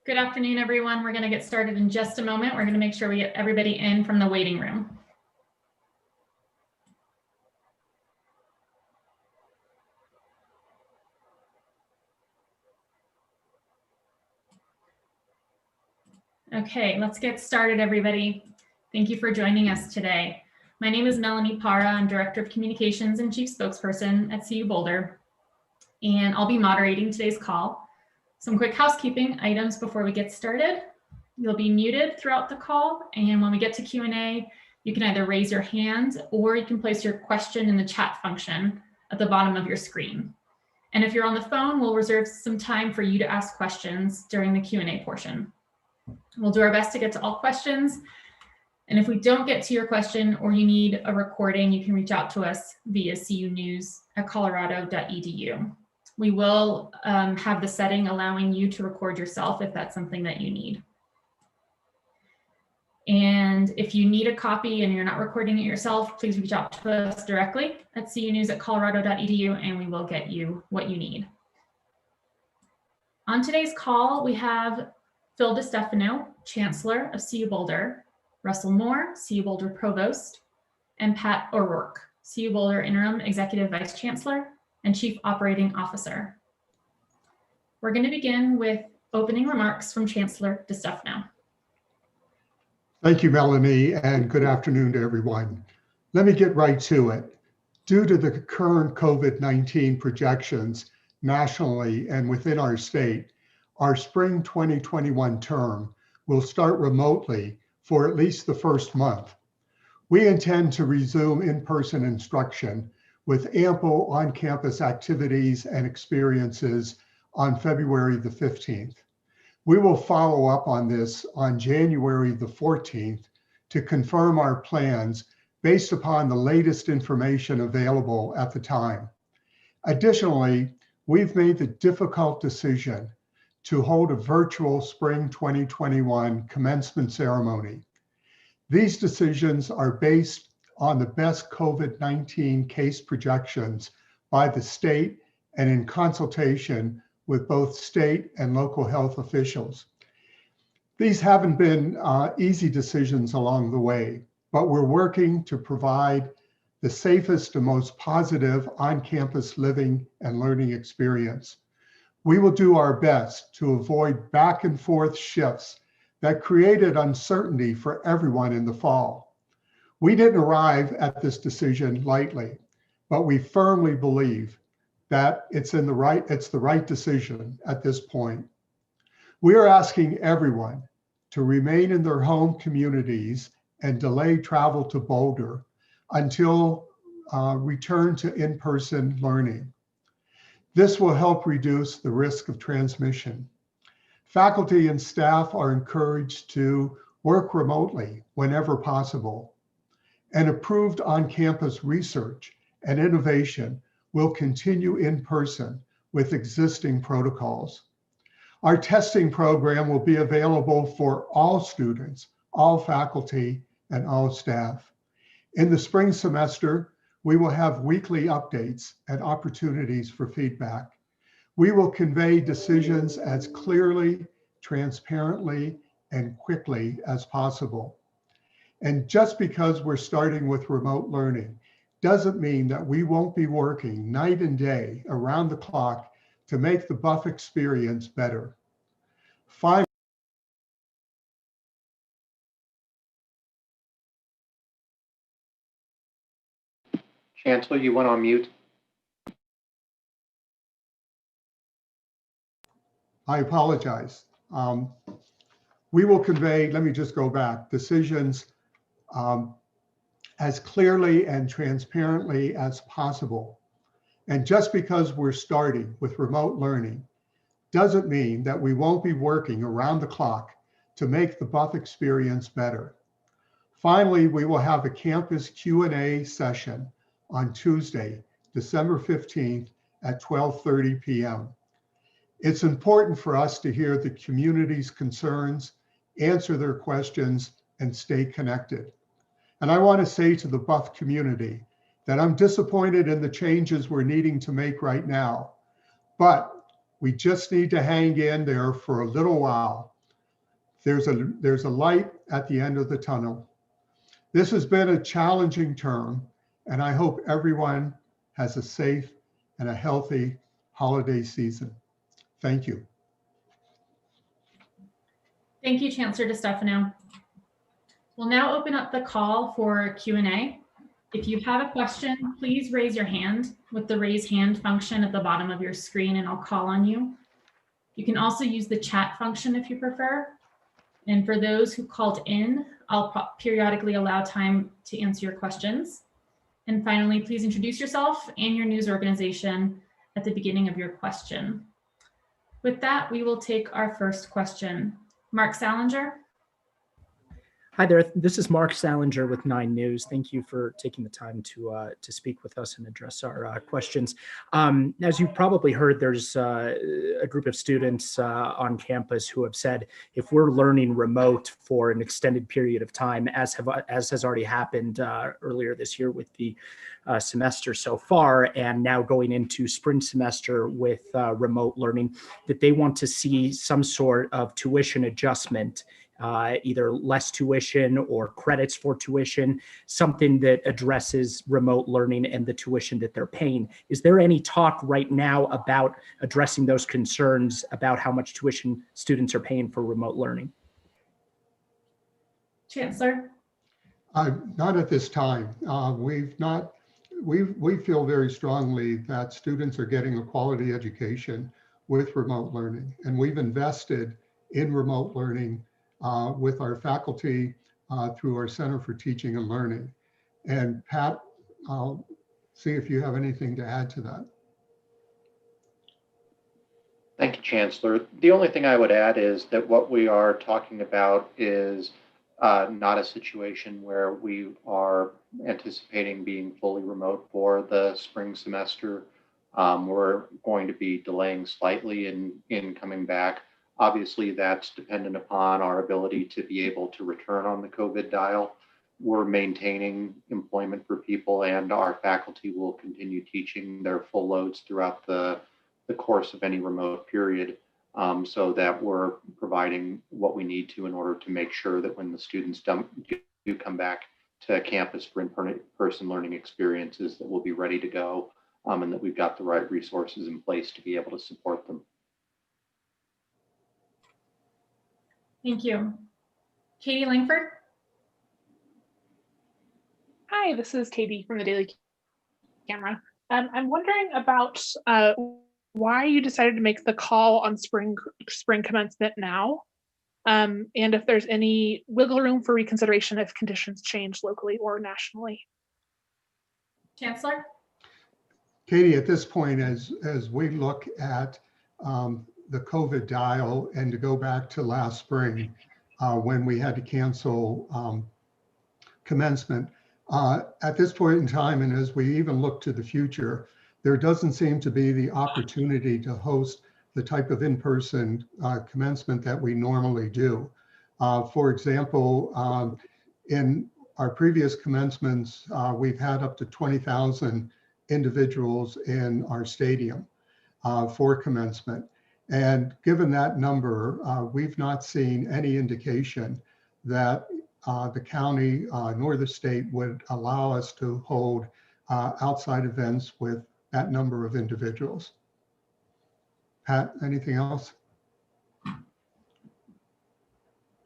Good afternoon, everyone. We're going to get started in just a moment. We're going to make sure we get everybody in from the waiting room. Okay, let's get started, everybody. Thank you for joining us today. My name is Melanie Parra. I'm Director of Communications and Chief Spokesperson at CU Boulder, and I'll be moderating today's call. Some quick housekeeping items before we get started. You'll be muted throughout the call, and when we get to Q&A, you can either raise your hand or you can place your question in the chat function at the bottom of your screen. And if you're on the phone, we'll reserve some time for you to ask questions during the Q&A portion. We'll do our best to get to all questions. And if we don't get to your question or you need a recording, you can reach out to us via cunews@colorado.edu. We will have the setting allowing you to record yourself if that's something that you need. And if you need a copy and you're not recording it yourself, please reach out to us directly at cunews@colorado.edu and we will get you what you need. On today's call, we have Phil DeStefano, Chancellor of CU Boulder, Russell Moore, CU Boulder Provost, and Pat O'Rourke, CU Boulder Interim Executive Vice Chancellor and Chief Operating Officer. We're going to begin with opening remarks from Chancellor DeStefano. Thank you, Melanie, and good afternoon to everyone. Let me get right to it. Due to the current COVID-19 projections nationally and within our state, our spring 2021 term will start remotely for at least the first month. We intend to resume in-person instruction with ample on-campus activities and experiences on February the 15th. We will follow up on this on January the 14th to confirm our plans based upon the latest information available at the time. Additionally, we've made the difficult decision to hold a virtual spring 2021 commencement ceremony. These decisions are based on the best COVID-19 case projections by the state and in consultation with both state and local health officials. These haven't been easy decisions along the way, but we're working to provide the safest and most positive on-campus living and learning experience. We will do our best to avoid back and forth shifts that created uncertainty for everyone in the fall. We didn't arrive at this decision lightly, but we firmly believe that it's the right decision at this point. We are asking everyone to remain in their home communities and delay travel to Boulder until return to in-person learning. This will help reduce the risk of transmission. Faculty and staff are encouraged to work remotely whenever possible. And approved on-campus research and innovation will continue in person with existing protocols. Our testing program will be available for all students, all faculty, and all staff. In the spring semester, we will have weekly updates and opportunities for feedback. We will convey decisions as clearly, transparently, and quickly as possible. And just because we're starting with remote learning doesn't mean that we won't be working night and day around the clock to make the Buff experience better. Finally, Chancellor, you went on mute. I apologize. We will convey, let me just go back, decisions as clearly and transparently as possible. And just because we're starting with remote learning doesn't mean that we won't be working around the clock to make the Buff experience better. Finally, we will have a campus Q&A session on Tuesday, December 15th at 12:30 p.m. It's important for us to hear the community's concerns, answer their questions, and stay connected. And I want to say to the Buff community that I'm disappointed in the changes we're needing to make right now, but we just need to hang in there for a little while there's a light at the end of the tunnel. This has been a challenging term, and I hope everyone has a safe and a healthy holiday season. Thank you. Thank you, Chancellor DeStefano. We'll now open up the call for Q&A. If you have a question, please raise your hand with the raise hand function at the bottom of your screen, and I'll call on you. You can also use the chat function if you prefer. And for those who called in, I'll periodically allow time to answer your questions. And finally, please introduce yourself and your news organization at the beginning of your question. With that, we will take our first question. Mark Salinger. Hi there, this is Mark Salinger with 9 News. Thank you for taking the time to speak with us and address our questions. As you probably heard, there's a group of students on campus who have said, if we're learning remote for an extended period of time, as has already happened earlier this year with the semester so far, and now going into spring semester with remote learning, that they want to see some sort of tuition adjustment, either less tuition or credits for tuition, something that addresses remote learning and the tuition that they're paying. Is there any talk right now about addressing those concerns about how much tuition students are paying for remote learning? Chancellor. Not at this time. We feel very strongly that students are getting a quality education with remote learning, and we've invested in remote learning with our faculty through our Center for Teaching and Learning. And Pat, I'll see if you have anything to add to that. Thank you, Chancellor. The only thing I would add is that what we are talking about is not a situation where we are anticipating being fully remote for the spring semester. We're going to be delaying slightly in coming back. Obviously, that's dependent upon our ability to be able to return on the COVID dial. We're maintaining employment for people, and our faculty will continue teaching their full loads throughout the course of any remote period, so that we're providing what we need to in order to make sure that when the students do come back to campus for in-person learning experiences, that we'll be ready to go, and that we've got the right resources in place to be able to support them. Thank you. Katie Langford. Hi, this is Katie from the Daily Camera. I'm wondering about why you decided to make the call on spring commencement now, and if there's any wiggle room for reconsideration if conditions change locally or nationally. Chancellor. Katie, at this point, as we look at the COVID dial, and to go back to last spring when we had to cancel commencement, at this point in time, and as we even look to the future, there doesn't seem to be the opportunity to host the type of in-person commencement that we normally do. For example, in our previous commencements, we've had up to 20,000 individuals in our stadium for commencement. And given that number, we've not seen any indication that the county nor the state would allow us to hold outside events with that number of individuals. Pat, anything else?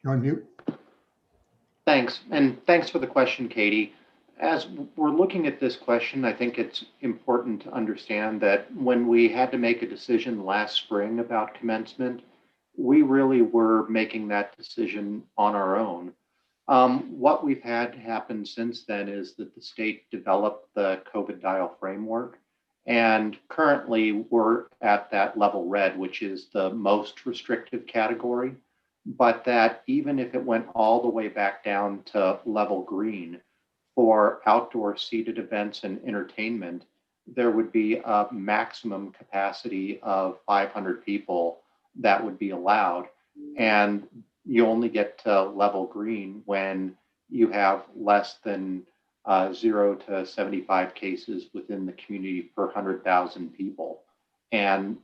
You're on mute. Thanks, and thanks for the question, Katie. As we're looking at this question, I think it's important to understand that when we had to make a decision last spring about commencement, we really were making that decision on our own. What we've had happen since then is that the state developed the COVID dial framework, and currently we're at that level red, which is the most restrictive category, but that even if it went all the way back down to level green, for outdoor seated events and entertainment, there would be a maximum capacity of 500 people that would be allowed. And you only get to level green when you have less than 0 to 75 cases within the community per 100,000 people. And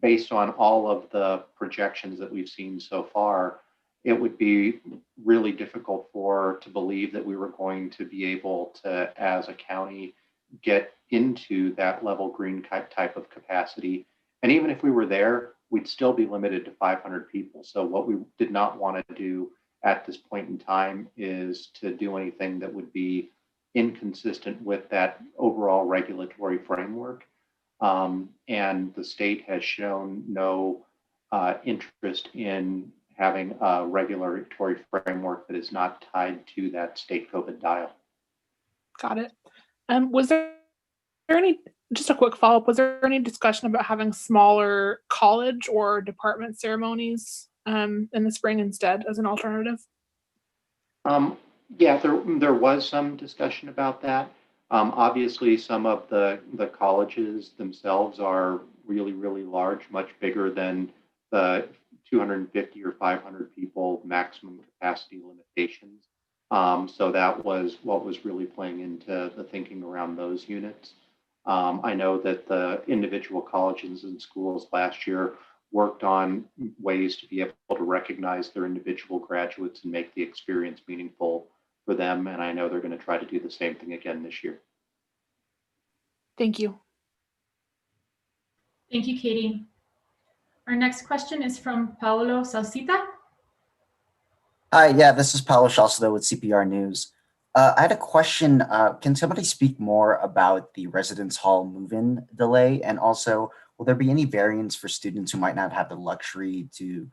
based on all of the projections that we've seen so far, it would be really difficult to believe that we were going to be able to, as a county, get into that level green type of capacity. And even if we were there, we'd still be limited to 500 people. So what we did not want to do at this point in time is to do anything that would be inconsistent with that overall regulatory framework. And the state has shown no interest in having a regulatory framework that is not tied to that state COVID dial. Got it. Was there any, just a quick follow-up, was there any discussion about having smaller college or department ceremonies in the spring instead as an alternative? Yeah, there was some discussion about that. Obviously, some of the colleges themselves are really, really large, much bigger than the 250 or 500 people maximum capacity limitations. So that was what was really playing into the thinking around those units. I know that the individual colleges and schools last year worked on ways to be able to recognize their individual graduates and make the experience meaningful for them. And I know they're going to try to do the same thing again this year. Thank you. Thank you, Katie. Our next question is from Paolo Salsita. Hi, yeah, this is Paulo Shalsado with CPR News. I had a question. Can somebody speak more about the residence hall move-in delay? And also, will there be any variance for students who might not have the luxury to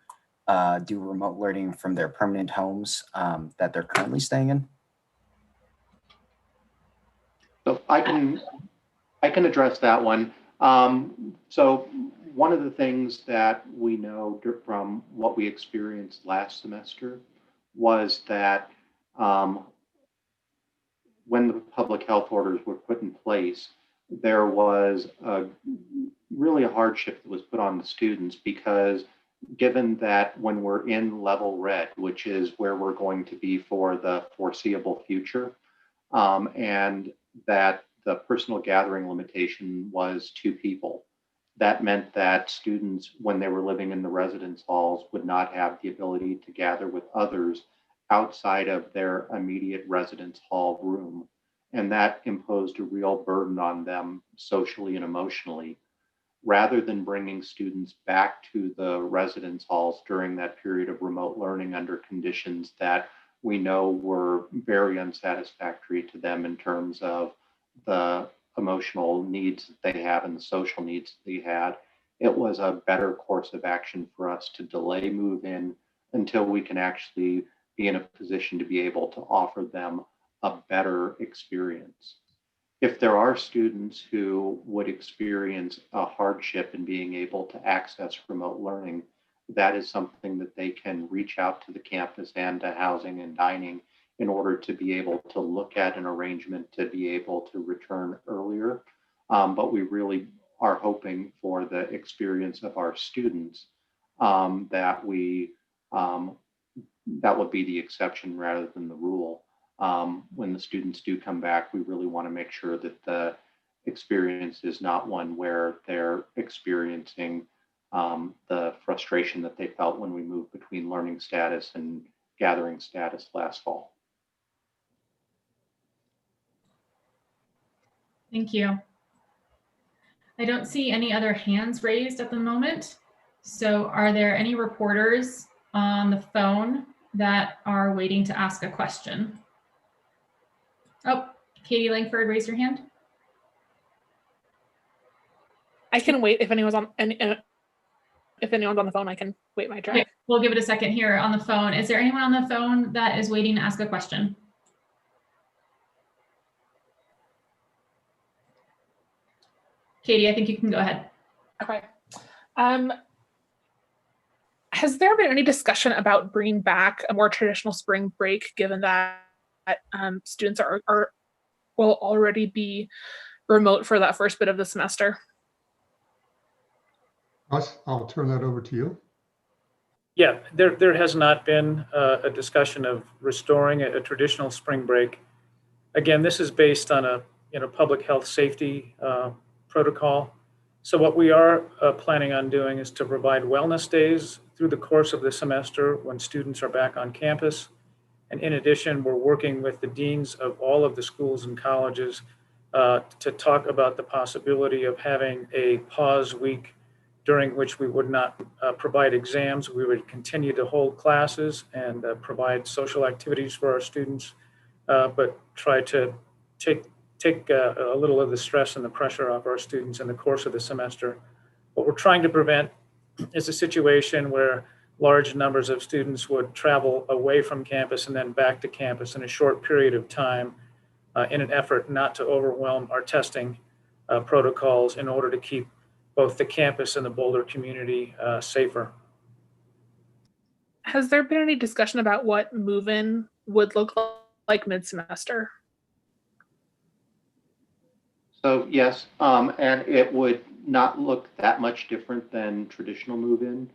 do remote learning from their permanent homes that they're currently staying in? So I can address that one. So one of the things that we know from what we experienced last semester was that when the public health orders were put in place, there was really a hardship that was put on the students, because given that when we're in level red, which is where we're going to be for the foreseeable future, and that the personal gathering limitation was 2 people, that meant that students, when they were living in the residence halls, would not have the ability to gather with others outside of their immediate residence hall room. And that imposed a real burden on them socially and emotionally. Rather than bringing students back to the residence halls during that period of remote learning under conditions that we know were very unsatisfactory to them in terms of the emotional needs that they have and the social needs that they had, it was a better course of action for us to delay move-in until we can actually be in a position to be able to offer them a better experience. If there are students who would experience a hardship in being able to access remote learning, that is something that they can reach out to the campus and to housing and dining in order to be able to look at an arrangement to be able to return earlier. But we really are hoping for the experience of our students that would be the exception rather than the rule. When the students do come back, we really want to make sure that the experience is not one where they're experiencing the frustration that they felt when we moved between learning status and gathering status last fall. Thank you. I don't see any other hands raised at the moment. So are there any reporters on the phone that are waiting to ask a question? Oh, Katie Langford, raise your hand. I can wait if anyone's on if anyone's on the phone, I can wait my turn. Okay, we'll give it a second here on the phone. Is there anyone on the phone that is waiting to ask a question? Katie, I think you can go ahead. Okay. Has there been any discussion about bringing back a more traditional spring break, given that students will already be remote for that first bit of the semester? Russ, I'll turn that over to you. Yeah, there has not been a discussion of restoring a traditional spring break. Again, this is based on a public health safety protocol. So what we are planning on doing is to provide wellness days through the course of the semester when students are back on campus. And in addition, we're working with the deans of all of the schools and colleges to talk about the possibility of having a pause week during which we would not provide exams. We would continue to hold classes and provide social activities for our students, but try to take a little of the stress and the pressure off our students in the course of the semester. What we're trying to prevent is a situation where large numbers of students would travel away from campus and then back to campus in a short period of time in an effort not to overwhelm our testing protocols in order to keep both the campus and the Boulder community safer. Has there been any discussion about what move-in would look like mid-semester? So yes, and it would not look that much different than traditional move-in.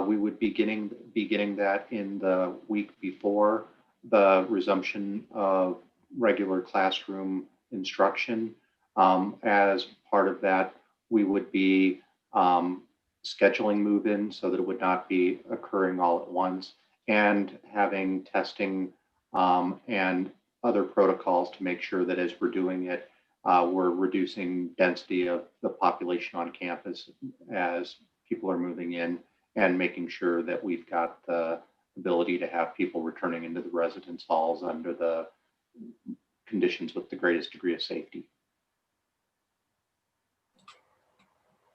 We would be getting that in the week before the resumption of regular classroom instruction. As part of that, we would be scheduling move-in so that it would not be occurring all at once, and having testing and other protocols to make sure that as we're doing it, we're reducing density of the population on campus as people are moving in, and making sure that we've got the ability to have people returning into the residence halls under the conditions with the greatest degree of safety.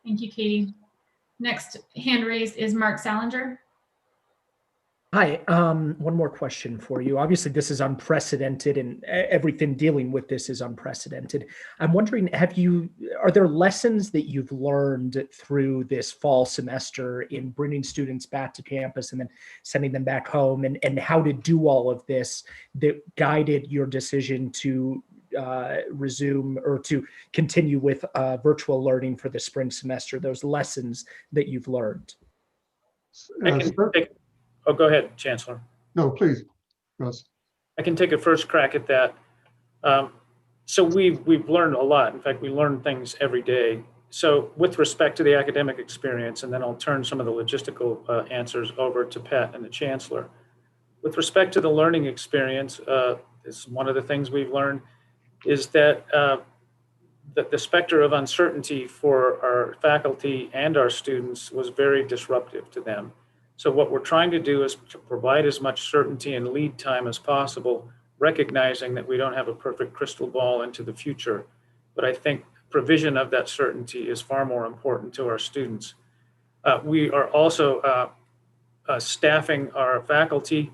Thank you, Katie. Next hand raised is Mark Salinger. Hi, one more question for you. Obviously, this is unprecedented, and everything dealing with this is unprecedented. I'm wondering, are there lessons that you've learned through this fall semester in bringing students back to campus and then sending them back home, and how to do all of this that guided your decision to resume or to continue with virtual learning for the spring semester, those lessons that you've learned? Oh, go ahead, Chancellor. No, please, Russ. I can take a first crack at that. So we've learned a lot. In fact, we learn things every day. So with respect to the academic experience, and then I'll turn some of the logistical answers over to Pat and the Chancellor. With respect to the learning experience, is one of the things we've learned is that the specter of uncertainty for our faculty and our students was very disruptive to them. So what we're trying to do is to provide as much certainty and lead time as possible, recognizing that we don't have a perfect crystal ball into the future. But I think provision of that certainty is far more important to our students. We are also staffing our faculty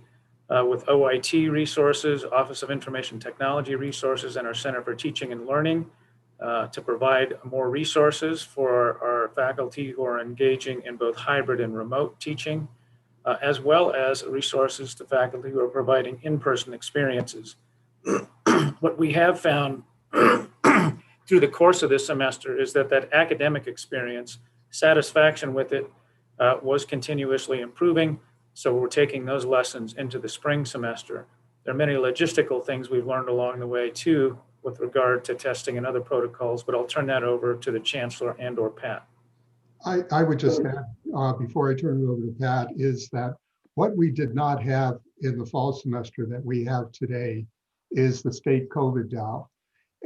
with OIT resources, Office of Information Technology resources, and our Center for Teaching and Learning to provide more resources for our faculty who are engaging in both hybrid and remote teaching, as well as resources to faculty who are providing in-person experiences. What we have found through the course of this semester is that academic experience, satisfaction with it, was continuously improving. So we're taking those lessons into the spring semester. There are many logistical things we've learned along the way too, with regard to testing and other protocols, but I'll turn that over to the Chancellor and or Pat. I would just add, before I turn it over to Pat, is that what we did not have in the fall semester that we have today is the state COVID dial.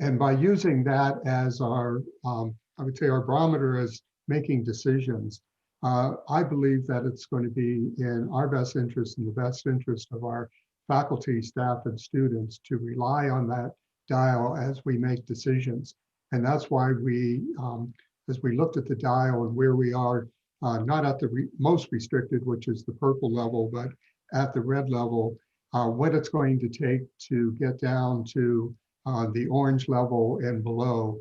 And by using that as our, I would say our barometer as making decisions, I believe that it's going to be in our best interest and the best interest of our faculty, staff, and students to rely on that dial as we make decisions. And that's why we, as we looked at the dial and where we are, not at the most restricted, which is the purple level, but at the red level, what it's going to take to get down to the orange level and below.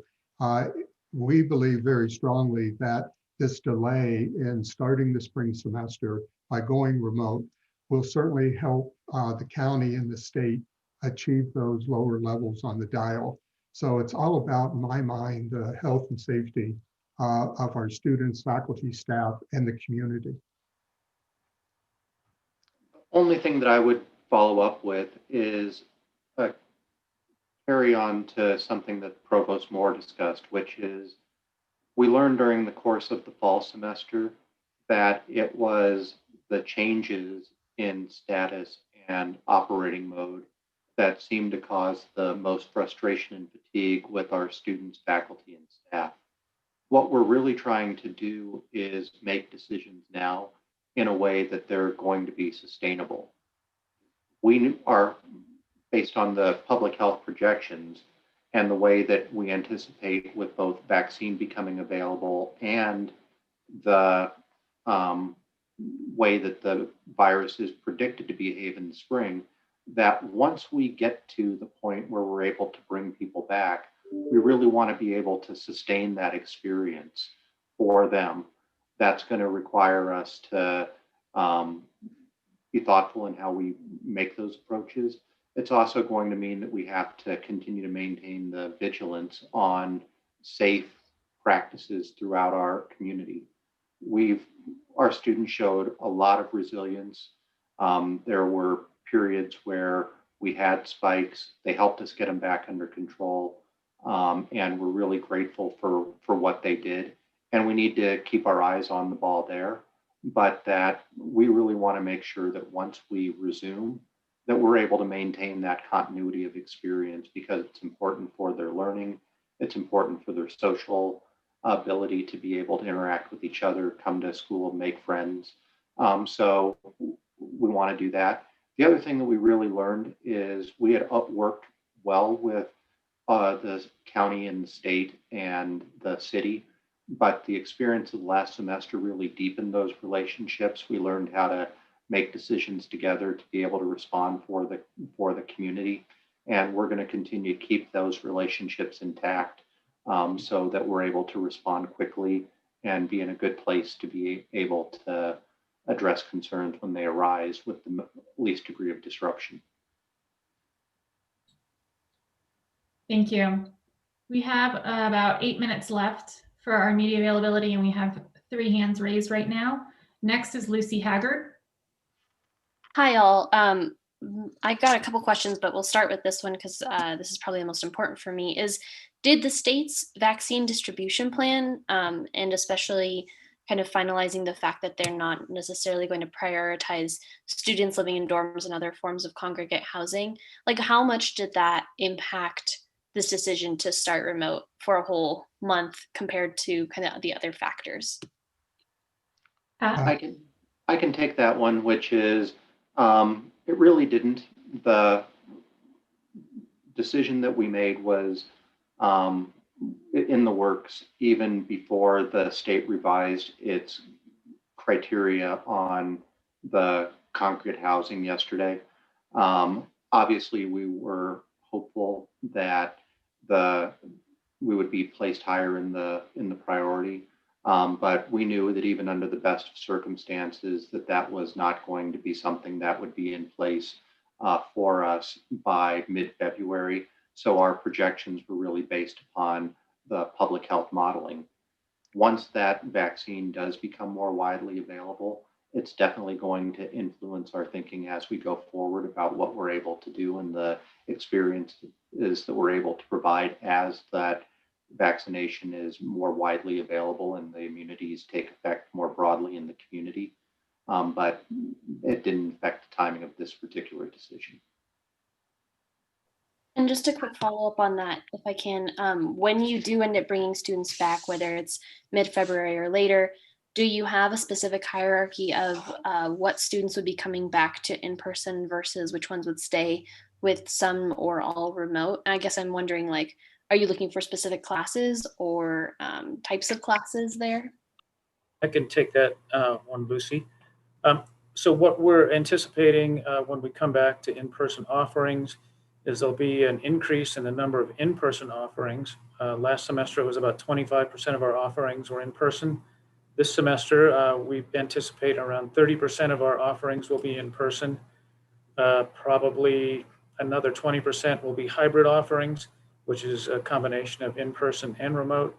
We believe very strongly that this delay in starting the spring semester by going remote will certainly help the county and the state achieve those lower levels on the dial. So it's all about, in my mind, the health and safety of our students, faculty, staff, and the community. Only thing that I would follow up with is carry on to something that Provost Moore discussed, which is We learned during the course of the fall semester that it was the changes in status and operating mode that seemed to cause the most frustration and fatigue with our students, faculty, and staff. What we're really trying to do is make decisions now in a way that they're going to be sustainable. We are, based on the public health projections and the way that we anticipate with both vaccine becoming available and the way that the virus is predicted to behave in the spring, that once we get to the point where we're able to bring people back, we really want to be able to sustain that experience for them. That's going to require us to be thoughtful in how we make those approaches. It's also going to mean that we have to continue to maintain the vigilance on safe practices throughout our community. Our students showed a lot of resilience. There were periods where we had spikes. They helped us get them back under control. And we're really grateful for what they did. And we need to keep our eyes on the ball there, but that we really want to make sure that once we resume, that we're able to maintain that continuity of experience, because it's important for their learning. It's important for their social ability to be able to interact with each other, come to school, make friends. So we want to do that. The other thing that we really learned is we had worked well with the county and the state and the city, but the experience of the last semester really deepened those relationships. We learned how to make decisions together to be able to respond for the community, and we're going to continue to keep those relationships intact so that we're able to respond quickly and be in a good place to be able to address concerns when they arise with the least degree of disruption. Thank you. We have about 8 minutes left for our media availability, and we have 3 hands raised right now. Next is Lucy Haggard. Hi, all. I got a couple questions, but we'll start with this one because this is probably the most important for me. Did the state's vaccine distribution plan, and especially kind of finalizing the fact that they're not necessarily going to prioritize students living in dorms and other forms of congregate housing, like how much did that impact this decision to start remote for a whole month compared to kind of the other factors? I can take that one, which is it really didn't. The decision that we made was in the works even before the state revised its criteria on the congregate housing yesterday. Obviously, we were hopeful that we would be placed higher in the priority. But we knew that even under the best of circumstances, that was not going to be something that would be in place for us by mid-February. So our projections were really based upon the public health modeling. Once that vaccine does become more widely available, it's definitely going to influence our thinking as we go forward about what we're able to do and the experiences that we're able to provide as that vaccination is more widely available and the immunities take effect more broadly in the community. But it didn't affect the timing of this particular decision. And just a quick follow-up on that, if I can, when you do end up bringing students back, whether it's mid-February or later, do you have a specific hierarchy of what students would be coming back to in person versus which ones would stay with some or all remote? I guess I'm wondering, like, are you looking for specific classes or types of classes there? I can take that one, Lucy. So what we're anticipating when we come back to in-person offerings is there'll be an increase in the number of in-person offerings. Last semester, it was about 25% of our offerings were in person. This semester, we anticipate around 30% of our offerings will be in person. Probably another 20% will be hybrid offerings, which is a combination of in-person and remote.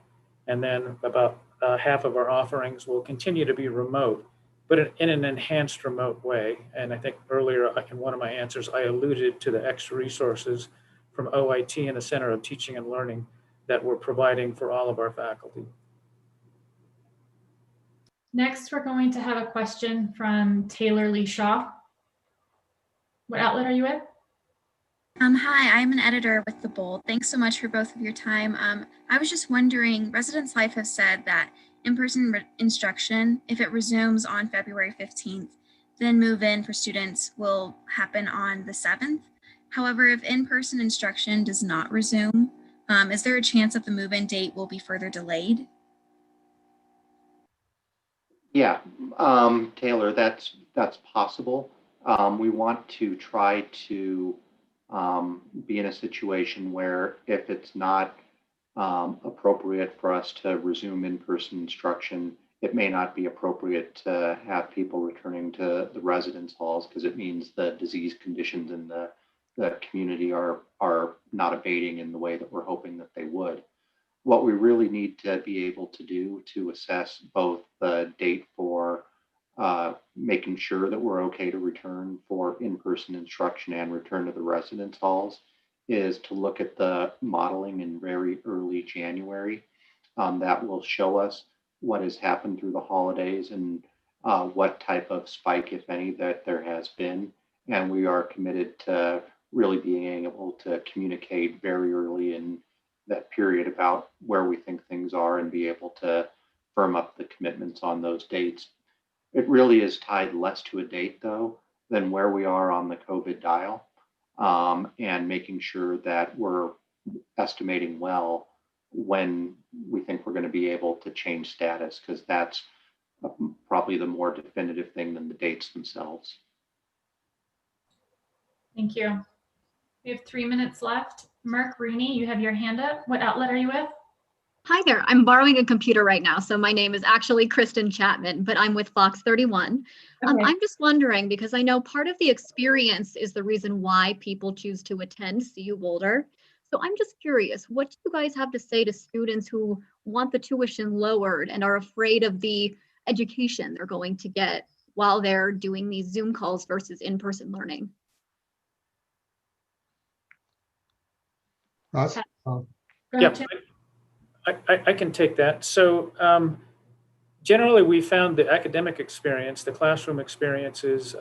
And then about half of our offerings will continue to be remote, but in an enhanced remote way. And I think earlier in one of my answers, I alluded to the extra resources from OIT and the Center of Teaching and Learning that we're providing for all of our faculty. Next, we're going to have a question from Taylor Lee Shaw. What outlet are you with? Hi, I'm an editor with The Bold. Thanks so much for both of your time. I was just wondering, Residence Life has said that in-person instruction, if it resumes on February 15th, then move-in for students will happen on the 7th. However, if in-person instruction does not resume, is there a chance that the move-in date will be further delayed? Yeah, Taylor, that's possible. We want to try to be in a situation where if it's not appropriate for us to resume in-person instruction, it may not be appropriate to have people returning to the residence halls because it means the disease conditions in the community are not abating in the way that we're hoping that they would. What we really need to be able to do to assess both the date for making sure that we're okay to return for in-person instruction and return to the residence halls is to look at the modeling in very early January. That will show us what has happened through the holidays and what type of spike, if any, that there has been. And we are committed to really being able to communicate very early in that period about where we think things are and be able to firm up the commitments on those dates. It really is tied less to a date, though, than where we are on the COVID dial, and making sure that we're estimating well when we think we're going to be able to change status, because that's probably the more definitive thing than the dates themselves. Thank you. We have 3 minutes left. Mark Rooney, you have your hand up. What outlet are you with? Hi there. I'm borrowing a computer right now, so my name is actually Kristen Chapman, but I'm with Fox 31. Okay. I'm just wondering, because I know part of the experience is the reason why people choose to attend CU Boulder. So I'm just curious, what do you guys have to say to students who want the tuition lowered and are afraid of the education they're going to get while they're doing these Zoom calls versus in-person learning? Russ? Go Yeah, ahead, Tim. I can take that. So generally, we found the academic experience, the classroom experiences,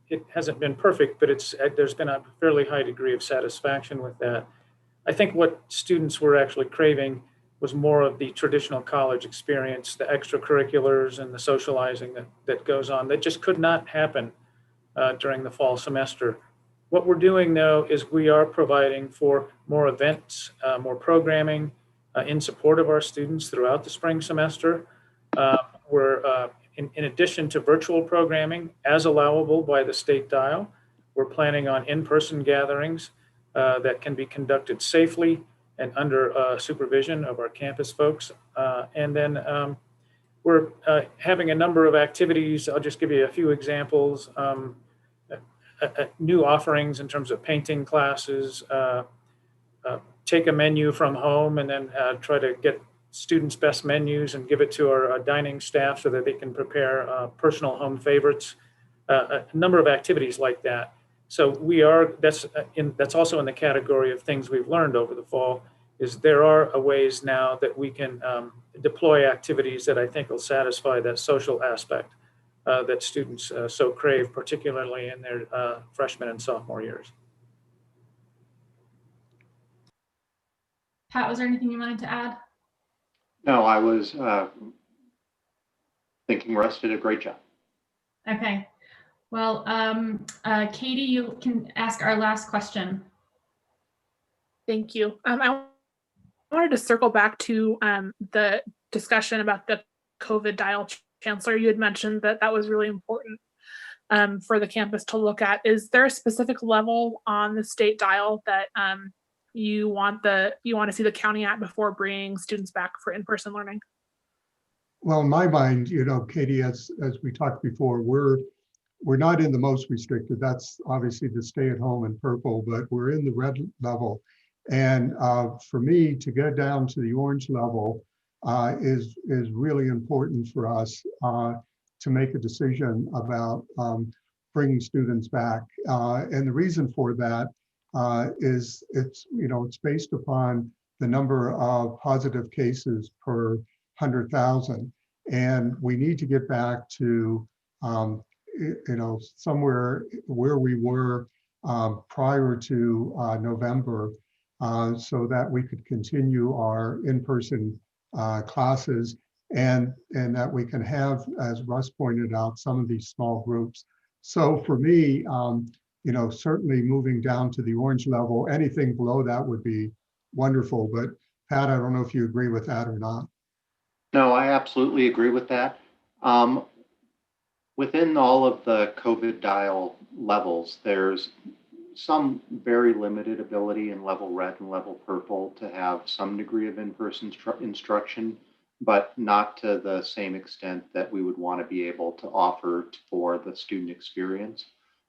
it hasn't been perfect, but there's been a fairly high degree of satisfaction with that. I think what students were actually craving was more of the traditional college experience, the extracurriculars and the socializing that goes on that just could not happen during the fall semester. What we're doing, though, is we are providing for more events, more programming in support of our students throughout the spring semester. We're, in addition to virtual programming, as allowable by the state dial, we're planning on in-person gatherings that can be conducted safely and under supervision of our campus folks. And then we're having a number of activities. I'll just give you a few examples. New offerings in terms of painting classes, take a menu from home and then try to get students' best menus and give it to our dining staff so that they can prepare personal home favorites, a number of activities like that. So that's also in the category of things we've learned over the fall, is there are ways now that we can deploy activities that I think will satisfy that social aspect that students so crave, particularly in their freshman and sophomore years. Pat, was there anything you wanted to add? No, I was thinking Russ did a great job. Okay. Well, Katie, you can ask our last question. Thank you. I wanted to circle back to the discussion about the COVID dial. Chancellor, you had mentioned that was really important for the campus to look at. Is there a specific level on the state dial that you want to see the county at before bringing students back for in-person learning? Well, in my mind, Katie, as we talked before, we're not in the most restricted. That's obviously the stay at home in purple, but we're in the red level. And for me to get down to the orange level is really important for us to make a decision about bringing students back. And the reason for that is it's based upon the number of positive cases per 100,000. And we need to get back to, somewhere where we were prior to November, so that we could continue our in-person classes, and that we can have, as Russ pointed out, some of these small groups. So for me, certainly moving down to the orange level, anything below that would be wonderful. But Pat, I don't know if you agree with that or not. No, I absolutely agree with that. Within all of the COVID dial levels, there's some very limited ability in level red and level purple to have some degree of in-person instruction, but not to the same extent that we would want to be able to offer for the student experience.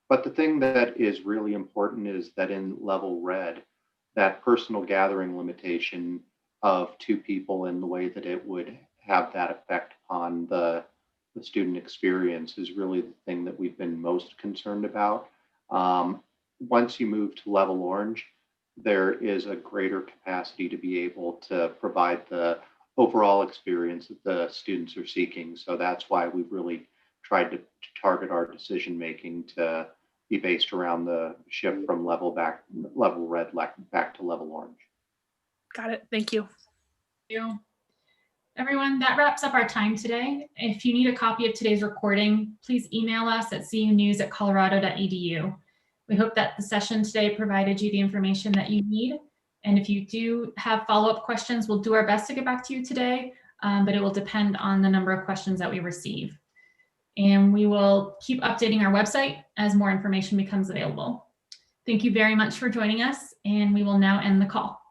But the thing that is really important is that in level red, that personal gathering limitation of 2 people in the way that it would have that effect on the student experience is really the thing that we've been most concerned about. Once you move to level orange, there is a greater capacity to be able to provide the overall experience that the students are seeking. So that's why we've really tried to target our decision making to be based around the shift from level red back to level orange. Got it. Thank you. Thank you. Everyone, that wraps up our time today. If you need a copy of today's recording, please email us at cunews@colorado.edu. We hope that the session today provided you the information that you need. And if you do have follow-up questions, we'll do our best to get back to you today, but it will depend on the number of questions that we receive. And we will keep updating our website as more information becomes available. Thank you very much for joining us, and we will now end the call.